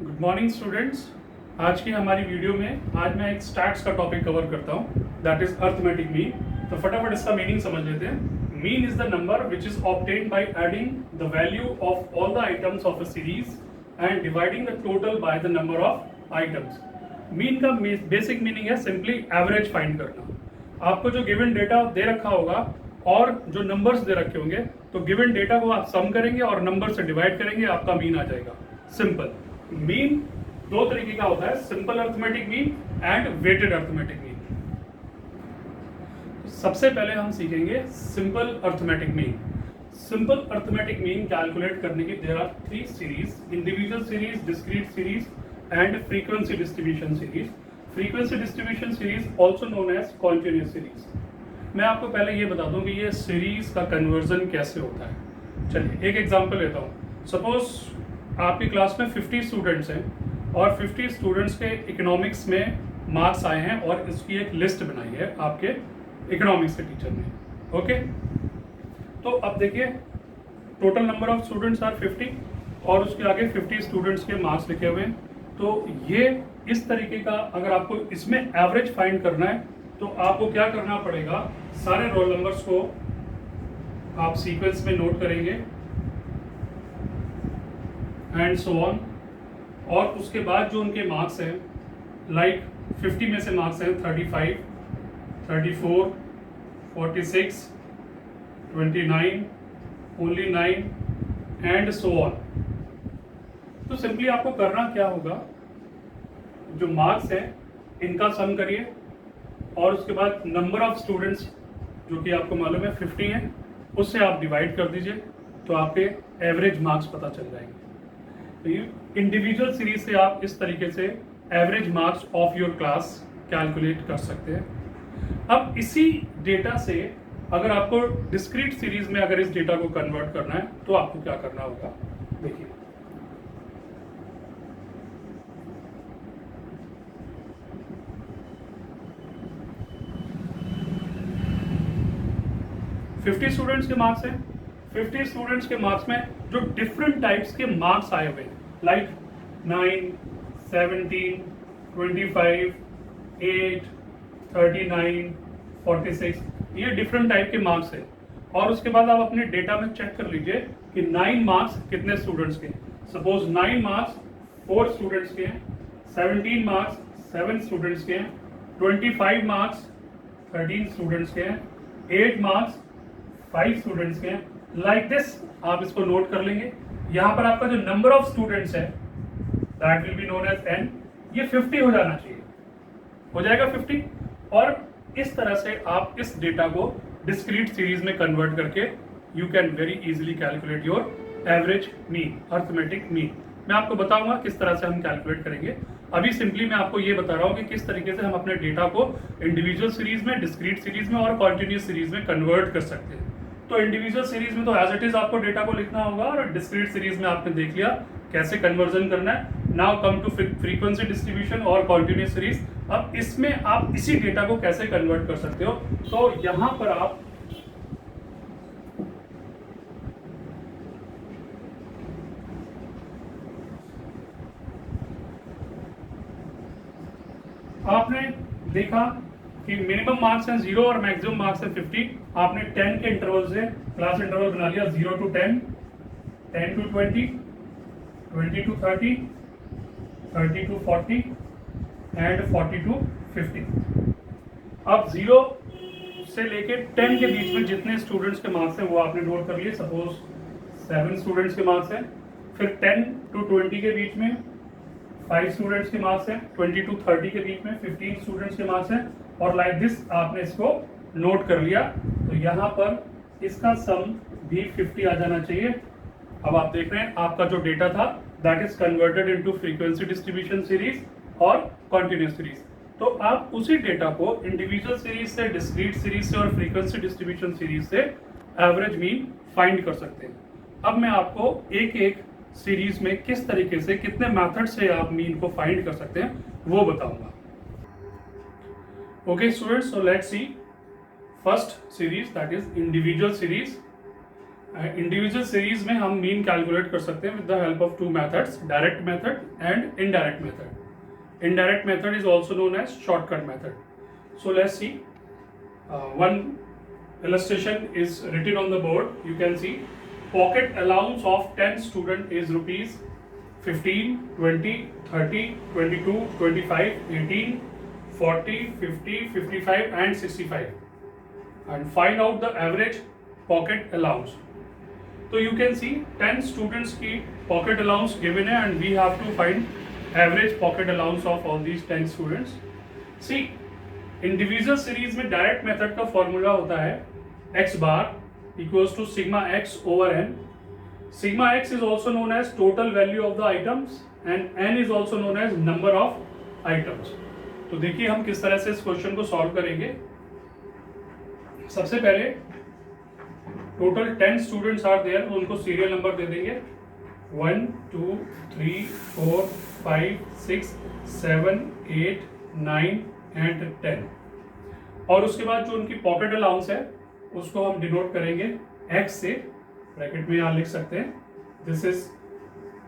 Good morning students. आज की हमारी वीडियो में आज मैं एक स्टैट्स का टॉपिक कवर करता हूँ, दैट इज अर्थमेटिक मीन। तो फटाफट इसका मीनिंग समझ लेते हैं। Mean is the number which is obtained by adding the value of all the items of a series and dividing the total by the number of items. Mean का basic meaning है simply average find करना। आपको जो given data दे रखा होगा और जो numbers they रखे होंगे, तो गिवन डेटा को आप सम करेंगे और नंबर से डिवाइड करेंगे, आपका मीन आ जाएगा। सिंपल। मीन दो तरीके का होता है, simple arithmetic mean and weighted arithmetic mean. सबसे पहले हम सीखेंगे simple arithmetic mean. Simple arithmetic mean calculate करने की there are three series: individual series, discrete series and frequency distribution series. Frequency distribution series also known as continuous series. मैं आपको पहले ये बता दूं कि ये सीरीज का कन्वर्जन कैसे होता है। चलिए एक एग्जांपल लेता हूँ। सपोज आपकी क्लास में 50 स्टूडेंट्स हैं और 50 स्टूडेंट्स के इकोनॉमिक्स में मार्क्स आए हैं और इसकी एक लिस्ट बनाई है आपके इकोनॉमिक्स के टीचर ने। ओके, तो अब देखिए total number of students are 50 और उसके आगे 50 स्टूडेंट्स के मार्क्स लिखे हुए हैं। तो ये इस तरीके का, अगर आपको इसमें एवरेज फाइंड करना है तो आपको क्या करना पड़ेगा, सारे रोल नंबर्स को आप सीक्वेंस में नोट करेंगे एंड सो ऑन, और उसके बाद जो उनके मार्क्स हैं, लाइक 50 में से मार्क्स हैं 35, 34, 46, 29, ओनली 9 एंड सो ऑन। तो सिंपली आपको करना क्या होगा, जो मार्क्स हैं इनका सम करिए और उसके बाद नंबर ऑफ स्टूडेंट्स जो कि आपको मालूम है 50 है, उससे आप डिवाइड कर दीजिए तो आपके एवरेज मार्क्स पता चल जाएंगे। तो इंडिविजुअल सीरीज से आप इस तरीके से average marks of your class calculate कर सकते हैं। अब इसी डेटा से अगर आपको डिस्क्रीट सीरीज में अगर इस डेटा को कन्वर्ट करना है तो आपको क्या करना होगा, देखिए। फिफ्टी स्टूडेंट्स के मार्क्स हैं। 50 स्टूडेंट्स के मार्क्स में जो डिफरेंट टाइप्स के मार्क्स आए हुए हैं, लाइक 9, 17, 25, 8, 39, 46, ये डिफरेंट टाइप के मार्क्स हैं। और उसके बाद आप अपने डेटा में चेक कर लीजिए कि 9 मार्क्स कितने स्टूडेंट्स के हैं। सपोज 9 मार्क्स 4 स्टूडेंट्स के हैं, 17 मार्क्स 7 स्टूडेंट्स के हैं, 25 मार्क्स 13 स्टूडेंट्स के हैं, 8 मार्क्स 5 स्टूडेंट्स के हैं। लाइक दिस आप इसको नोट कर लेंगे। यहाँ पर आपका जो नंबर ऑफ स्टूडेंट्स है that will be known as n, ये 50 हो जाना चाहिए, हो जाएगा 50। और इस तरह से आप इस डेटा को डिस्क्रीट सीरीज में कन्वर्ट करके you can very easily calculate your average mean, arithmetic mean. मैं आपको बताऊंगा किस तरह से हम कैलकुलेट करेंगे। अभी सिंपली मैं आपको ये बता रहा हूँ कि किस तरीके से हम अपने डेटा को इंडिविजुअल सीरीज में, डिस्क्रीट सीरीज में और कॉन्टिन्यूअस सीरीज में कन्वर्ट कर सकते हैं। तो इंडिविजुअल सीरीज में तो एज इट इज आपको डेटा को लिखना होगा, और डिस्क्रीट सीरीज में आपने देख लिया कैसे कन्वर्जन करना है। Now come to frequency distribution और कॉन्टिन्यूअस सीरीज। अब इसमें आप इसी डेटा को कैसे कन्वर्ट कर सकते हो, तो यहां पर आपने देखा कि मिनिमम मार्क्स हैं 0 और मैक्सिमम मार्क्स हैं 50। आपने 10 के इंटरवल से क्लास इंटरवल बना लिया, 0 to 10, 10 to 20, 20 to 30, 30 to 40 and 40 to 50। अब 0 से लेके 10 के बीच में जितने स्टूडेंट्स के मार्क्स हैं वो आपने नोट कर लिए। सपोज 7 स्टूडेंट्स के मार्क्स हैं। फिर 10 to 20 के बीच में 5 स्टूडेंट्स के मार्क्स हैं। 20 to 30 के बीच में 15 स्टूडेंट्स के मार्क्स हैं। और लाइक दिस आपने इसको नोट कर लिया। तो यहाँ पर इसका सम भी 50 आ जाना चाहिए। अब आप देख रहे हैं आपका जो डेटा था that is converted into frequency distribution series और कॉन्टिन्यूअस सीरीज। तो आप उसी डेटा को इंडिविजुअल सीरीज से, डिस्क्रीट सीरीज से और फ्रीक्वेंसी डिस्ट्रीब्यूशन सीरीज से एवरेज मीन फाइंड कर सकते हैं। अब मैं आपको एक एक सीरीज में किस तरीके से, कितने मेथड से आप मीन को फाइंड कर सकते हैं वो बताऊंगा। Okay students, so let's see first series that is individual series. Individual series में हम मीन कैलकुलेट कर सकते हैं with the help of two methods, direct method and indirect method. Indirect method is also known as shortcut method. So let's see. One illustration is written on the board. You can see pocket allowance of 10 student is rupees 15, 20, 30, 22, 25, 18, 40, 50, 55 and 65. And find out the average pocket allowance. So you can see 10 students की pocket allowance given है and we have to find average pocket allowance of all these 10 students. See, individual series में direct method का formula होता है x bar equals to sigma x over n. Sigma x is also known as total value of the items and n is also known as number of items. तो देखिए हम किस तरह से इस क्वेश्चन को सॉल्व करेंगे. सबसे पहले टोटल 10 स्टूडेंट्स आर देयर, तो उनको सीरियल नंबर दे देंगे 1 2 3 4 5 6 7 8 9 एंड 10. और उसके बाद जो उनकी पॉकेट अलाउंस है उसको हम डिनोट करेंगे x से. ब्रैकेट में यहाँ लिख सकते हैं this is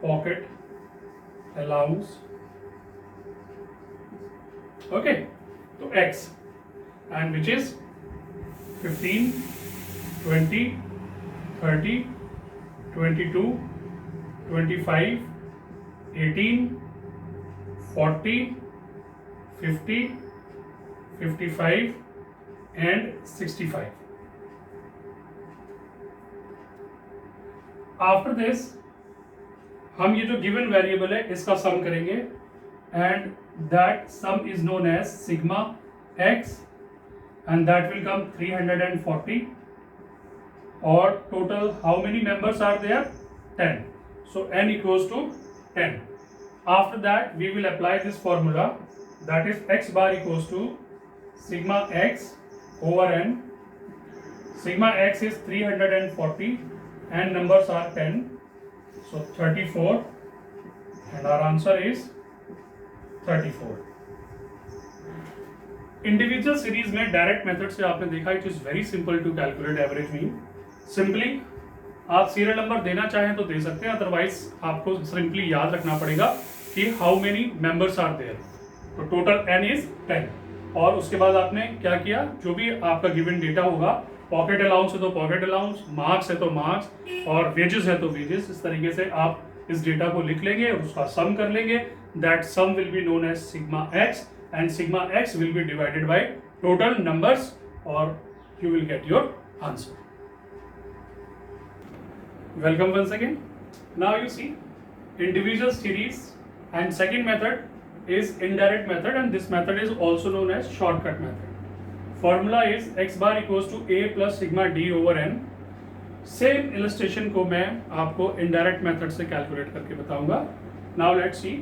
pocket allowance. Okay, तो x and which is 15 20 30 22 25 18 40 50 55 and 65. After this हम ये जो गिवन वेरिएबल है इसका सम करेंगे and that sum is known as sigma x and that will come 340. और total how many members are there 10. So n equals to 10. After that we will apply this formula, that is x bar equals to sigma x over n. Sigma x is 340 and numbers are 10, so 34 and our answer is 34. Individual series में direct method से आपने देखा it is very simple to calculate average mean. Simply आप serial number देना चाहें तो दे सकते हैं, अदरवाइज आपको सिंपली याद रखना पड़ेगा कि how many members are there. तो टोटल n इज 10. और उसके बाद आपने क्या किया, जो भी आपका गिवन डेटा होगा, पॉकेट अलाउंस है तो पॉकेट अलाउंस, मार्क्स है तो मार्क्स और वेजेस है तो वेजेस, इस तरीके से आप इस डेटा को लिख लेंगे और उसका सम कर लेंगे. That sum will be known as sigma x and sigma x will be divided by total numbers और you will get your answer. Welcome once again. Now you see individual series and second method is indirect method and this method is also known as shortcut method. Formula is x bar equals to a plus sigma d over n. Same illustration को मैं आपको indirect method से calculate करके बताऊंगा. Now let's see.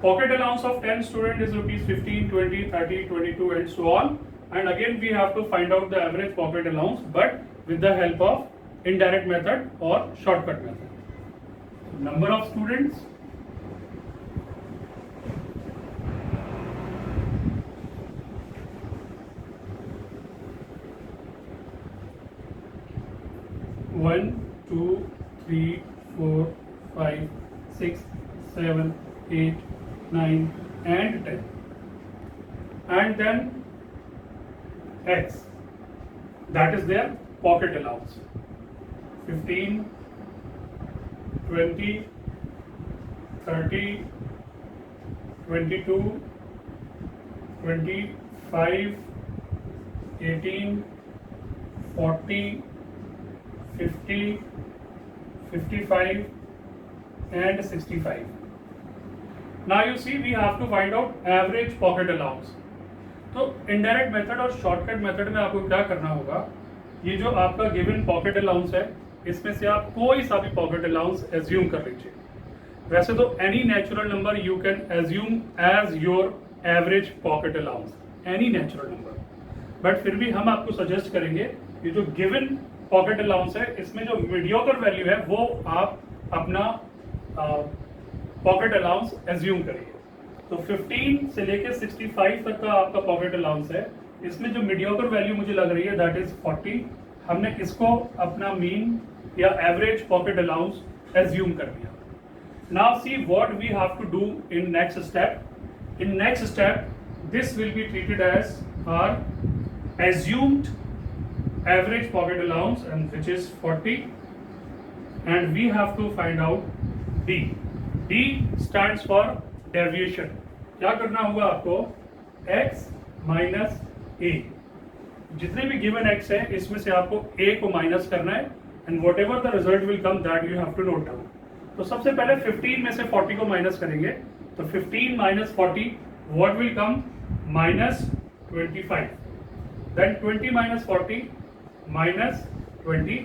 Pocket allowance of 10 student is rupees 15, 20, 30, 22 and so on. And again we have to find out the average pocket allowance but with the help of indirect method or shortcut method. Number of students, one, 2, 3, 4, 5, 6, 7, 8, 9 and 10. And then x, that is their pocket allowance. 15, 20, 30, 22, 25, 18, 40, 50, 55 and 65. Now you see we have to find out average pocket allowance. तो indirect method और shortcut method में आपको क्या करना होगा, ये जो आपका गिवन पॉकेट अलाउंस है इसमें से आप कोई सा भी पॉकेट अलाउंस एज्यूम कर लीजिए. वैसे तो any natural number you can assume as your average pocket allowance, any natural number. But फिर भी हम आपको सजेस्ट करेंगे ये जो गिवन पॉकेट अलाउंस है इसमें जो मीडियोकर वैल्यू है वो आप अपना पॉकेट अलाउंस एज्यूम करिए. तो 15 से लेकर 65 तक का आपका पॉकेट अलाउंस है, इसमें जो मीडियोकर वैल्यू मुझे लग रही है दैट इज 40. हमने इसको अपना मीन या एवरेज पॉकेट अलाउंस एज्यूम कर लिया. Now see what we have to do in next step. In next step this will be treated as our assumed average pocket allowance, and which is 40, and we have to find out D. D stands for deviation. क्या करना होगा आपको? x minus a. जितने भी given x है इसमें से आपको a को माइनस करना है, and whatever the result will come that you have to note down. तो सबसे पहले 15 में से 40 को माइनस करेंगे, तो 15 minus 40 what will come? Minus 25. Then 20 minus 40 minus 20.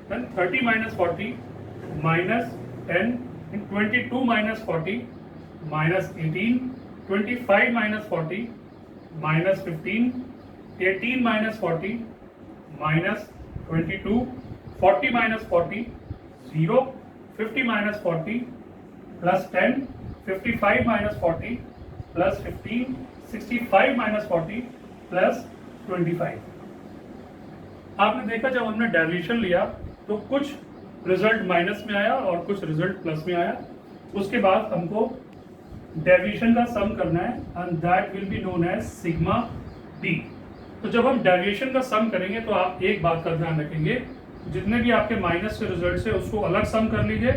Then 30 minus 40 minus 10. And 22 minus 40 minus 18. 25 minus 40 minus 15. 18 minus 40 minus 22. 40 minus 40 0. 50 minus 40 plus 10. 55 minus 40 plus 15. 65 minus 40 plus 25. आपने देखा जब हमने डेविएशन लिया तो कुछ रिजल्ट माइनस में आया और कुछ रिजल्ट प्लस में आया. उसके बाद हमको डेविएशन का सम करना है, and that will be known as sigma D. तो जब हम डेविएशन का सम करेंगे तो आप एक बात का ध्यान रखेंगे, जितने भी आपके माइनस के रिजल्ट है उसको अलग सम कर लीजिए,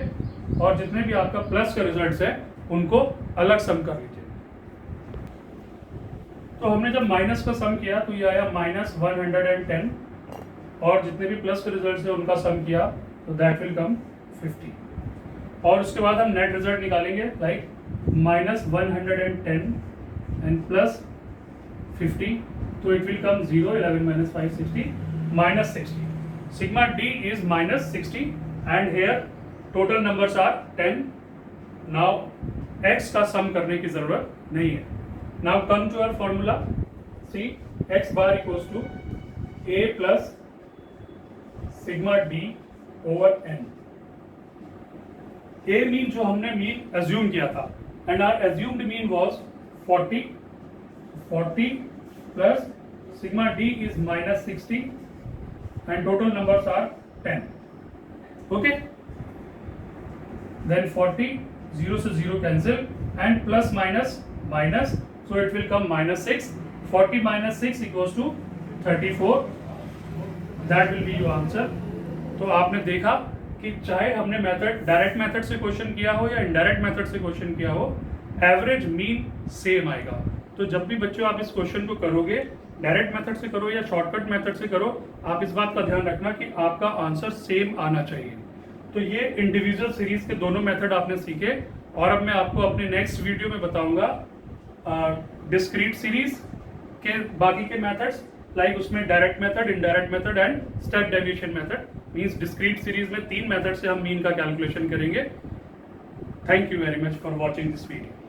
और जितने भी आपका प्लस के रिजल्ट है उनको अलग सम कर लीजिए. तो हमने जब माइनस का सम किया तो ये आया माइनस 110, और जितने भी प्लस के रिजल्ट है उनका सम किया तो दैट विल कम 50. और उसके बाद हम नेट रिजल्ट निकालेंगे, लाइक माइनस 110 एंड प्लस 50, तो it will come 0. 11 minus 5 60 minus 60. Sigma D is minus 60 and here total numbers are 10. Now x का सम करने की जरूरत नहीं है. Now come to our formula. See, x bar equals to a plus sigma d over n. A mean जो हमने mean assume किया था, and our assumed mean was 40. 40 plus sigma d is minus 60, and total numbers are 10. Okay. Then 40, 0 से 0 cancel, and plus minus minus. So it will come minus 6. 40 minus 6 equals to 34. That will be your answer. तो आपने देखा कि चाहे हमने method direct method से question किया हो या इनडायरेक्ट मेथड से क्वेश्चन किया हो, एवरेज मीन सेम आएगा. तो जब भी बच्चों आप इस क्वेश्चन को करोगे, डायरेक्ट मेथड से करो या शॉर्टकट मेथड से करो, आप इस बात का ध्यान रखना कि आपका आंसर सेम आना चाहिए. तो ये इंडिविजुअल सीरीज के दोनों मेथड आपने सीखे, और अब मैं आपको अपने नेक्स्ट वीडियो में बताऊंगा डिस्क्रीट सीरीज के बाकी के मेथड्स, लाइक उसमें direct method, indirect method and step deviation method. Means discrete series में 3 मेथड से हम मीन का कैलकुलेशन करेंगे. Thank you very much for watching this video.